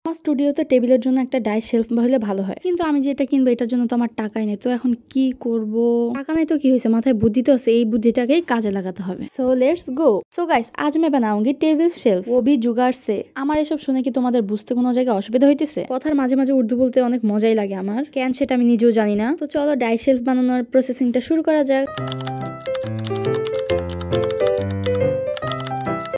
আমার স্টুডিওতে টেবিলের জন্য একটা ডাই শেলফ হলে ভালো হয়, কিন্তু আমি যেটা কিনবো এটার জন্য তো আমার টাকাই নেই। তো এখন কি করব? টাকা নাই তো কি হয়েছে, মাথায় বুদ্ধি তো আছে, এই বুদ্ধিটাকেই কাজে লাগাতে হবে। So let's go. So guys, आज मैं बनाऊंगी टेबल शेल्फ, वो भी जुगाड़ से। আমার এসব শুনে কি তোমাদের বুঝতে কোনো জায়গায় অসুবিধা হইতেছে? কথার মাঝে মাঝে উর্দু বলতে অনেক মজাই লাগে আমার, কেন সেটা আমি নিজেও জানি না। তো চলো ডাই শেলফ বানানোর প্রসেসিংটা শুরু করা যাক।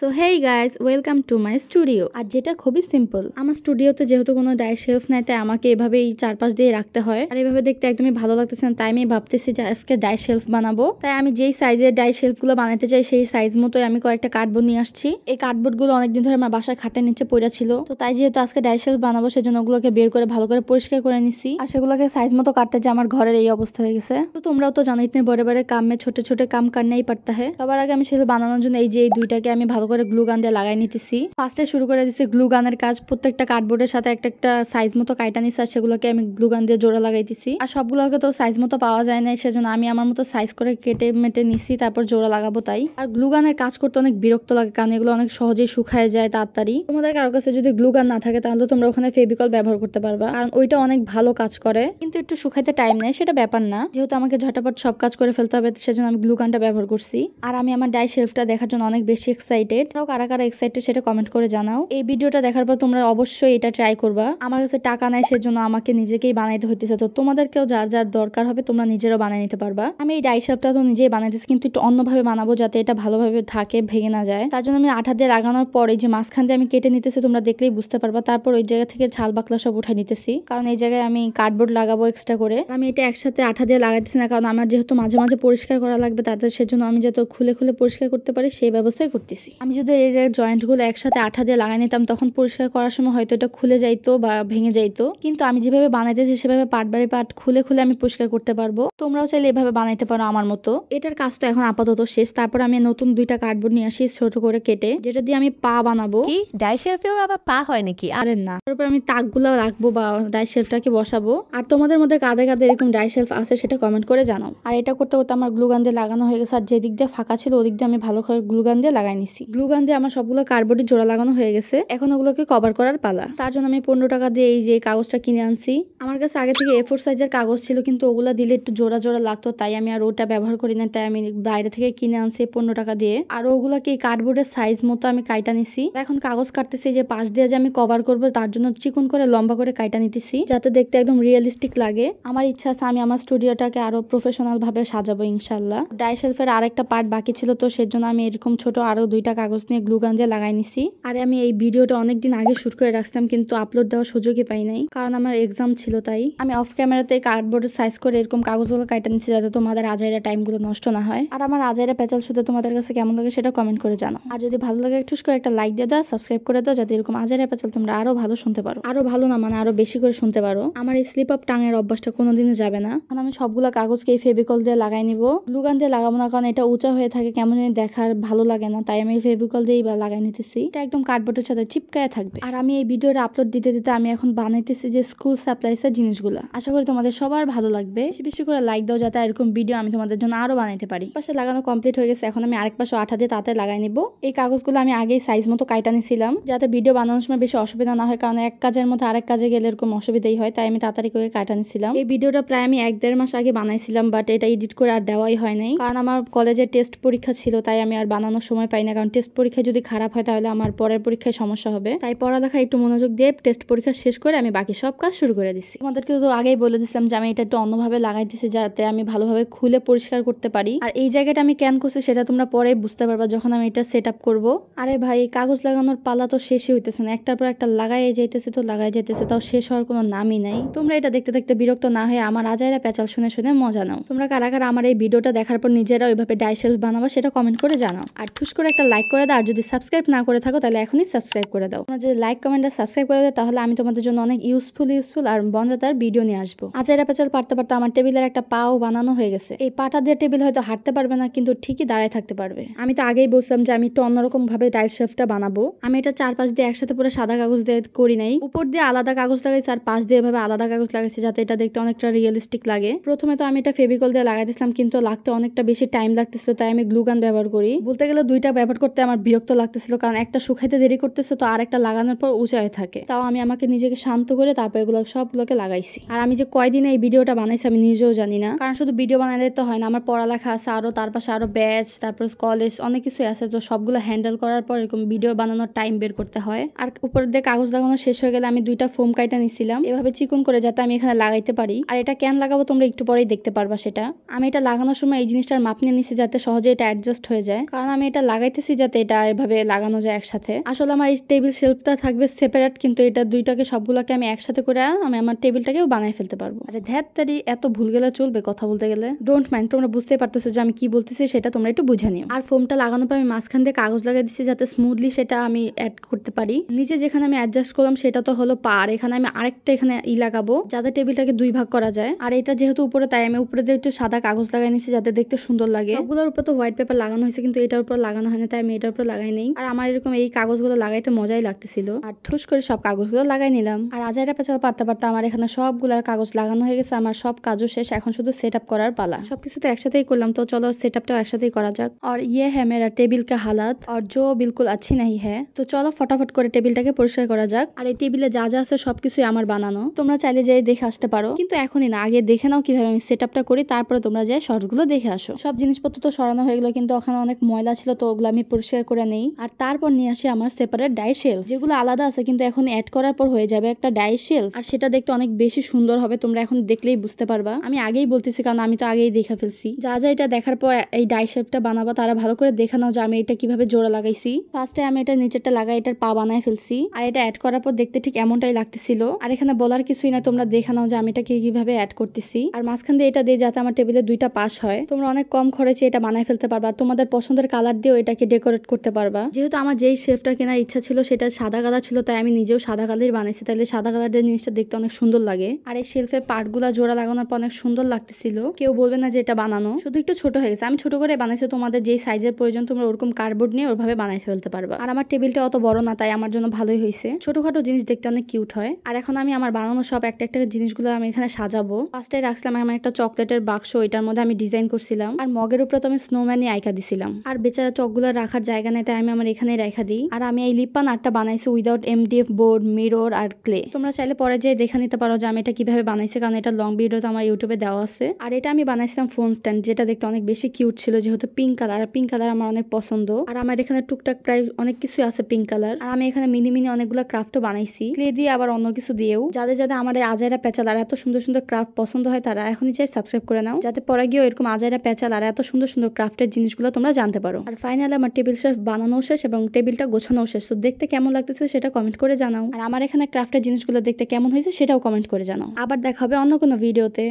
So hey guys, welcome to my studio. আর যেটা খুবই সিম্পল, আমার স্টুডিওতে যেহেতু কোনো ডাই শেলফ নাই, তাই আমাকে এভাবেই চারপাশ দিয়ে রাখতে হয়। আর এভাবে দেখতে একদমই ভালো লাগতেছে না, তাই আমি ভাবতেছি যে আজকে ডাই শেলফ বানাবো। তাই আমি যেই সাইজের ডাই শেলফ গুলো বানাতে চাই সেই সাইজ মতোই আমি কয়েকটা কার্ডবোর্ড নিয়ে আসছি। এই কার্ডবোর্ড গুলো অনেকদিন ধরে আমার বাসার খাটের নিচে পড়া ছিল, তো তাই যেহেতু আজকে ডাই শেলফ বানাবো সেজন্য ওগুলোকে বের করে ভালো করে পরিষ্কার করে নিছি। আর সেগুলোকে সাইজ মতো কাটতে যে আমার ঘরের এই অবস্থা হয়ে গেছে। তো তোমরাও তো জানো, ইতনে বড় বড় কাম মে ছোট ছোট কাম করনাই পড়তা হ্যায়। সবার আগে আমি সেগুলো বানানোর জন্য এই যে এই দুইটাকে আমি ভালো করে গ্লু গান দিয়ে লাগাই নিতেছি। ফার্স্টে শুরু করে দিচ্ছি গ্লু গানের কাজ। প্রত্যেকটা কার্ডবোর্ডের সাথে একটা একটা সাইজ মতো কাইটা নিচ্ছি, আর সেগুলোকে আমি গ্লু গান দিয়ে জোড়া লাগাইতেছি। আর সবগুলোকে তো সাইজ মতো পাওয়া যায় না, সেজন্য আমি আমার মতো সাইজ করে কেটে মেটে নিচ্ছি, তারপর জোড়া লাগাবো তাই। আর গ্লু গানের কাজ করতে অনেক বিরক্ত লাগে, কারণ এগুলো অনেক সহজেই শুকায় যায় তাড়াতাড়ি। তোমাদের কারো কাছে যদি গ্লু গান না থাকে তাহলে তোমরা ওখানে ফেভিকল ব্যবহার করতে পারবা, কারণ ওইটা অনেক ভালো কাজ করে, কিন্তু একটু শুকাইতে টাইম নেয়, সেটা ব্যাপার না। যেহেতু আমাকে ঝটাপট সব কাজ করে ফেলতে হবে, সেজন্য আমি গ্লু গানটা ব্যবহার করছি। আর আমি আমার ডাই শেলফটা দেখার জন্য অনেক বেশি এক্সাইটেড। কারা কারা এক্সাইটেড সেটা কমেন্ট করে জানাও। এই ভিডিওটা দেখার পর তোমরা অবশ্যই এটা ট্রাই করবা। আমার কাছে টাকা নাই, সেজন্য আমাকে নিজেকেই বানাইতে হইতেছে। তো তোমাদেরকেও যার যার দরকার হবে তোমরা নিজেরাও বানিয়ে নিতে পারবা। আমি এই ডাই শেলফটা তো নিজেই বানাইতেছি, কিন্তু একটু অন্যভাবে বানাবো যাতে এটা ভালোভাবে থাকে, ভেঙে না যায়। তার জন্য আমি আঠা দিয়ে লাগানোর পর এই যে মাঝখান দিয়ে আমি কেটে নিতেছি, তোমরা দেখলেই বুঝতে পারবা। তারপর ওই জায়গা থেকে ছাল বাকলা সব উঠাই নিতেছি, কারণ এই জায়গায় আমি কার্ডবোর্ড লাগাবো এক্সট্রা করে। আমি এটা একসাথে আঠা দিয়ে লাগাইতেছি না, কারণ আমার যেহেতু মাঝে মাঝে পরিষ্কার করা লাগবে তাদের, সেজন্য আমি যত খুলে খুলে পরিষ্কার করতে পারি সেই ব্যবস্থাই করতেছি। আমি যদি এর জয়েন্ট গুলো একসাথে আঠা দিয়ে লাগাই নিতাম, তখন পরিষ্কার করার সময় হয়তো এটা খুলে যাইতো বা ভেঙে যাইতো। কিন্তু আমি যেভাবে বানাইতেছি সেভাবে পার্ট বাই পার্ট খুলে খুলে আমি পরিষ্কার করতে পারবো। তোমরাও চাইলে এভাবে বানাইতে পারো আমার মতো। এটার কাজ তো এখন আপাতত শেষ। তারপর আমি নতুন দুইটা কার্ডবোর্ড নিয়ে আসি ছোট করে কেটে, যেটা দিয়ে আমি পা বানাবো। কি ডাই শেলফেও আবার পা হয় নাকি? আরে না, তারপর আমি তাকগুলো রাখবো বা ডাই শেলফটাকে বসাবো। আর তোমাদের মধ্যে কাঁধে কাঁধে এরকম ডাই শেলফ আছে সেটা কমেন্ট করে জানাও। আর এটা করতে করতে আমার গ্লু গান দিয়ে লাগানো হয়ে গেছে, আর যে দিক দিয়ে ফাঁকা ছিল ওদিক দিয়ে আমি ভালো করে গ্লু গান দিয়ে লাগাই নিছি। গ্লু গান দিয়ে আমার সবগুলো কার্ডবোর্ডে জোড়া লাগানো হয়ে গেছে, এখন ওগুলোকে কভার করার পালা। তার জন্য আমি 15 টাকা দিয়ে এই যে কাগজটা কিনে আনছি। আমার কাছে আগে থেকে A4 সাইজের কাগজ ছিল, কিন্তু ওগুলা দিলে একটু জোড়া জোড়া লাগতো, তাই আমি আর ওটা ব্যবহার করি না। তাই আমি বাইরে থেকে কিনে আনছি 15 টাকা দিয়ে। আর ওগুলাকে কার্ডবোর্ডের সাইজ মতো আমি কাইটা নিছি। এখন কাগজ কাটতেছি, যে পাশ দিয়ে যে আমি কভার করবো তার জন্য চিকন করে লম্বা করে কাইটা নিতেছি, যাতে দেখতে একদম রিয়েলিস্টিক লাগে। আমার ইচ্ছা আছে আমি আমার স্টুডিওটাকে আরো প্রফেশনাল ভাবে সাজাবো ইনশাল্লাহ। ডাই শেলফের আরেকটা পার্ট বাকি ছিল, তো সেজন্য আমি এরকম ছোট আরো দুইটা কাগজ নিয়ে গ্লু গান দিয়ে লাগাই নিছি। আর আমি এই ভিডিওটা অনেকদিন আগে শুট করে রাখতাম, কিন্তু আপলোড দেওয়ার সুযোগই পাই নাই, কারণ আমার এক্সাম ছিল। তাই আমি অফ ক্যামেরাতে কার্ডবোর্ডের সাইজ করে এরকম কাগজগুলো কাইটা নিচ্ছি, যাতে তোমাদের আজাইরা টাইমগুলো নষ্ট না হয়। আর আমার আজাইরা পেঁচাল শুধু তোমাদের কাছে কেমন লাগে সেটা কমেন্ট করে জানাও। আর যদি ভালো লাগে একটু করে একটা লাইক দিয়ে দাও, সাবস্ক্রাইব করে দাও, যাতে এরকম আজাইরা পেঁচাল তোমরা আরো ভালো শুনতে পারো। আরো ভালো না মানে আরো বেশি করে শুনতে পারো। আমার এই স্লিপ আপ টাঙের অভ্যাসটা কোনোদিনও যাবে না। এখন আমি সবগুলো কাগজকে এই ফেভিকল দিয়ে লাগাই নিবো। গ্লু গান দিয়ে লাগাবো না, কারণ এটা উঁচা হয়ে থাকে, কেমন দেখার ভালো লাগে না। তাই আমি ফেভিকল দিয়েই লাগাই নিতেছি। এটা একদম কার্ডবোর্ডের সাথে চিপকায় থাকবে। আর আমি এই ভিডিওটা আপলোড দিতে দিতে আমি এখন বানাইতেছি যে স্কুল সাপ্লাইসের জিনিসগুলো। আশা করি তোমাদের সবার ভালো লাগবে। বেশি বেশি করে লাইক দাও, যাতে এরকম ভিডিও আমি তোমাদের জন্য আরো বানাইতে পারি। পাশে লাগানো কমপ্লিট হয়ে গেছে, এখন আমি আরেক পাশে আঠা দিয়ে তাতে লাগাই নিবো। এই কাগজগুলো আমি আগেই সাইজ মতো কাইটা নিছিলাম, যাতে ভিডিও বানানোর সময় বেশি অসুবিধা না হয়, কারণ এক কাজের মধ্যে আরেক কাজে গেলে এরকম অসুবিধাই হয়। তাই আমি তাড়াতাড়ি করে কাটা নিছিলাম। এই ভিডিওটা প্রায় আমি 1-1.5 মাস আগে বানাইছিলাম, বাট এটা এডিট করে আর দেওয়াই হয় নাই, কারণ আমার কলেজে টেস্ট পরীক্ষা ছিল। তাই আমি আর বানানোর সময় পাই না, কারণ টেস্ট পরীক্ষা যদি খারাপ হয় তাহলে আমার পরের পরীক্ষায় সমস্যা হবে। তাই পড়ালেখা একটু মনোযোগ দিয়ে টেস্ট পরীক্ষা শেষ করে আমি বাকি সব কাজ শুরু করে দিচ্ছি। তোমাদেরকে তো আগেই বলে দিছিলাম যে আমি এটা একটু অন্যভাবে লাগাইতেছি, যাতে আমি ভালোভাবে খুলে পরিষ্কার করতে পারি। আর এই জায়গাটা আমি কেন করছি সেটা তোমরা পরে বুঝতে পারবা যখন আমি এটা সেট আপ করবো। আরে ভাই, কাগজ লাগানোর পালা তো শেষই হইতেছে না, একটার পর একটা লাগাই যাইতেছে, তো লাগাই যাইতেছে, তাও শেষ হওয়ার কোনো নামই নাই। তোমরা এটা দেখতে দেখতে বিরক্ত না হয়ে আমার আজাইরা পেঁচাল শুনে শুনে মজা নাও। তোমরা কারা কারা আমার এই ভিডিওটা দেখার পর নিজেরা ওইভাবে ডাই শেলফ বানাবা সেটা কমেন্ট করে জানাও। আর ঠুস করে একটা লাইক করে দাও। আর যদি সাবস্ক্রাইব না করে থাকো তাহলে এখনই সাবস্ক্রাইব করে দাও। তোমরা যদি লাইক কমেন্ট আর সাবস্ক্রাইব করে দাও, তাহলে আমি তোমাদের জন্য অনেক ইউজফুল আর মজাদার ভিডিও নিয়ে আসবো। আজাইরা পেঁচাল পারতে পারতে আমার টেবিলের একটা পাও বানানো হয়ে গেছে। এই পাটা দিয়ে টেবিল হয়তো হাঁটতে পারবে না, কিন্তু ঠিকই দাঁড়ায় থাকতে পারবে। আমি তো আগেই বলছিলাম যে আমি একটু অন্যরকম ভাবে ডাই শেলফটা বানাবো। আমি এটা চারপাশ দিয়ে একসাথে পুরো সাদা কাগজ দিয়ে করি নাই, উপর দিয়ে আলাদা কাগজ লাগাইছি আর পাশ দিয়ে এভাবে আলাদা কাগজ লাগাইছি, যাতে এটা দেখতে অনেকটা রিয়েলিস্টিক লাগে। প্রথমে তো আমি এটা ফেভিকল দিয়ে লাগাইছিলাম, কিন্তু লাগতে অনেকটা বেশি টাইম লাগতেছিল, তাই আমি গ্লু গান ব্যবহার করি। বলতে গেলে দুইটা ব্যবহার করতে করতে আমার বিরক্ত লাগতেছিল, কারণ একটা শুকাইতে দেরি করতেছে তো আর একটা লাগানোর পর উঁচায় থাকে। তাও আমি আমাকে নিজেকে শান্ত করে তারপর এগুলো সবগুলোকে লাগাইছি। আর আমি যে কয়দিনে এই ভিডিওটা বানাইছি আমি নিজেও জানি না, কারণ শুধু ভিডিও বানাইলে তো হয় না, আমার পড়ালেখা আছে আরো, তার পাশে আরো ব্যাচ, তারপর কলেজ, অনেক কিছু আছে। তো সবগুলো হ্যান্ডেল করার পর এরকম ভিডিও বানানোর টাইম বের করতে হয়। আর উপর দিয়ে কাগজ লাগানো শেষ হয়ে গেলে আমি 2টা ফোম কাইটা নিছিলাম এভাবে চিকন করে, যাতে আমি এখানে লাগাইতে পারি। আর এটা কেন লাগাবো তোমরা একটু পরেই দেখতে পারবা। সেটা আমি এটা লাগানোর সময় এই জিনিসটার মাপ নিয়ে নিছি যাতে সহজে এটা অ্যাডজাস্ট হয়ে যায়, কারণ আমি এটা লাগাইতেছি যাতে এটা এভাবে লাগানো যায় একসাথে। আসলে আমার এই টেবিল শেলফটা থাকবে সেপারেট, কিন্তু এটা দুইটাকে সবগুলোকে আমি একসাথে করে আমি আমার টেবিলটাকেও বানাই ফেলতে পারবো। আরে ধ্যাত্তারি, এত ভুল গেলে চলবে কথা বলতে গেলে? ডোন্ট মাইন্ড, তোমরা বুঝতেই পারতেছো যে আমি কি বলতেছি, সেটা তোমরা একটু বুঝে নিও। আর ফোমটা লাগানোর পর আমি মাঝখান দিয়ে কাগজ লাগাই দিচ্ছি যাতে স্মুথলি সেটা আমি অ্যাড করতে পারি। নিচে যেখানে আমি অ্যাডজাস্ট করলাম সেটা তো হলো পা, আর এখানে আমি আরেকটা এখানে লাগাবো যাতে টেবিলটাকে 2 ভাগ করা যায়। আর এটা যেহেতু উপরে, তাই আমি উপরে দিয়ে একটু সাদা কাগজ লাগাই নিচ্ছি যাতে দেখতে সুন্দর লাগে। সবগুলোর উপর তো হোয়াইট পেপার লাগানো হয়েছে, কিন্তু এটার উপর লাগানো হয়নি, তাই আমি এটার উপর লাগাই নেই। আর আমার এরকম এই কাগজগুলো লাগাইতে মজাই লাগতেছিল, আর ঠুস করে সব কাগজগুলো লাগাই নিলাম। আর আজাইরা পেঁচাল পারতে পারতে আমার এখানে সবগুলার কাগজ লাগানো হয়ে গেছে। আমার সব কাজও শেষ, এখন শুধু সেট আপ করার পালা। সবকিছু তো একসাথেই করলাম, তো চলো সেট আপটাও একসাথেই করা যাক। আর ইয়ে হ্যাঁ মেরা টেবিল কা হালাত আর জো বিলকুল अच्छी नहीं है। তো চলো ফটাফট করে টেবিলটাকে পরিষ্কার করা যাক। আর এই টেবিলে যা যা আছে সবকিছুই আমার বানানো, তোমরা চাইলে যাই দেখে আসতে পারো, কিন্তু এখনই না, আগে দেখে নাও কিভাবে আমি সেট আপটা করি, তারপরে তোমরা যাই শর্টসগুলো দেখে আসো। সব জিনিসপত্র তো সরানো হয়ে গেলো, কিন্তু ওখানে অনেক ময়লা ছিল, তো ওগুলো আমি পরিষ্কার করে নেই। আর তারপর নিয়ে আসি আমার সেপারেট ডাই শেলফ, যেগুলো আলাদা আছে কিন্তু এখন অ্যাড করার পর হয়ে যাবে একটা ডাই শেলফ। আর সেটা দেখতে অনেক বেশি সুন্দর হবে, তোমরা এখন দেখলেই বুঝতে পারবা। আমি আগেই বলতেছি কারণ আমি তো আগেই দেখে ফেলছি। যা যা এটা দেখার পর এই ডাই শেলফটা বানাবো তারা ভালো করে দেখে নাও যে আমি এটা কিভাবে জোড়া লাগাইছি। ফার্স্টে আমি এটা নিচেরটা লাগাই এটার পা বানায় ফেলছি, আর এটা অ্যাড করার পর দেখতে ঠিক এমনটাই লাগতেছিল। আর এখানে বলার কিছুই না, তোমরা দেখে নাও যে আমি এটা কিভাবে অ্যাড করতেছি। আর মাঝখান দিয়ে এটা দিয়ে যাতে আমার টেবিলে 2টা পাশ হয়। তোমরা অনেক কম খরচে এটা বানায় ফেলতে পারবা, আর তোমাদের পছন্দের কালার দিয়েও এটাকে ডেকোরেট করতে পারবা। যেহেতু আমার যেই শেলফটা কেনার ইচ্ছা ছিল সেটা সাদা কালার ছিল, তাই আমি নিজেও সাদা কালারই বানাইছি, তাহলে সাদা কালারের জিনিসটা দেখতে অনেক সুন্দর লাগে। আর এই শেলফের পার্টগুলা জোড়া লাগানোর পর অনেক সুন্দর লাগতেছিল, কেউ বলবে না যে এটা বানানো, শুধু একটু ছোট হয়ে গেছে। আমি ছোট করে বানাইছি, তোমাদের যেই সাইজের প্রয়োজন তোমরা ওরকম কার্ডবোর্ড নিয়ে ওইভাবে বানাই ফেলতে পারবা। আর আমার টেবিলটা অত বড় না, তাই আমার জন্য ভালোই হয়েছে। ছোটখাটো জিনিস দেখতে অনেক কিউট হয়। আর এখন আমি আমার বানানো সব একটা একটা জিনিসগুলো আমি এখানে সাজাবো। ফার্স্টে রাখছিলাম আমার একটা চকলেটের বাক্স, এটার মধ্যে আমি ডিজাইন করছিলাম, আর মগের উপরে তো আমি স্নোম্যানই আইকা দিছিলাম। আর বেচারা চকগুলো রাখার জায়গা নেই, তাই আমি আমার এখানেই রেখা দিই। আর আমি এই লিপ বাম আর্টটা বানাইছি উইদাউট MDF বোর্ড, মিরর আর ক্লে। তোমরা চাইলে পরে যেয়ে দেখে নিতে পারো যে আমি এটা কিভাবে বানাইছি, কারণ এটা লং ভিডিও তো আমার ইউটিউবে দেওয়া আছে। আর এটা আমি বানাইছিলাম ফোন স্ট্যান্ড, যেটা দেখতে অনেক বেশি কিউট ছিল, যেহেতু পিঙ্ক কালার, আর পিঙ্ক কালার আমার অনেক পছন্দ। আর আমার এখানে টুকটাক প্রায় অনেক কিছু আছে পিঙ্ক কালার। আর আমি এখানে মিনি মিনি অনেকগুলো ক্রাফটও বানাইছি ক্লে দিয়ে, আবার অন্য কিছু দিয়েও। যাদের যাদের আমার এই আজাইরা পেঁচাল আর এত সুন্দর সুন্দর ক্রাফট পছন্দ হয় তারা এখনই চাই সাবস্ক্রাইব করে নাও, যাতে পরে গিয়ে এরকম আজাইরা পেঁচাল আর এত সুন্দর সুন্দর ক্রাফটের জিনিসগুলো তোমরা জানতে পারো। আর ফাইনালি আমার টেবিল শেলফ বানানো শেষ এবং টেবিলটা গোছানো শেষ। তো দেখতে কেমন লাগতেছে সেটা কমেন্ট করে জানাও, আর আমার এখানে ক্রাফটের জিনিসগুলো দেখতে কেমন হয়েছে সেটাও কমেন্ট করে জানাও। আবার দেখা হবে অন্য কোনো ভিডিওতে।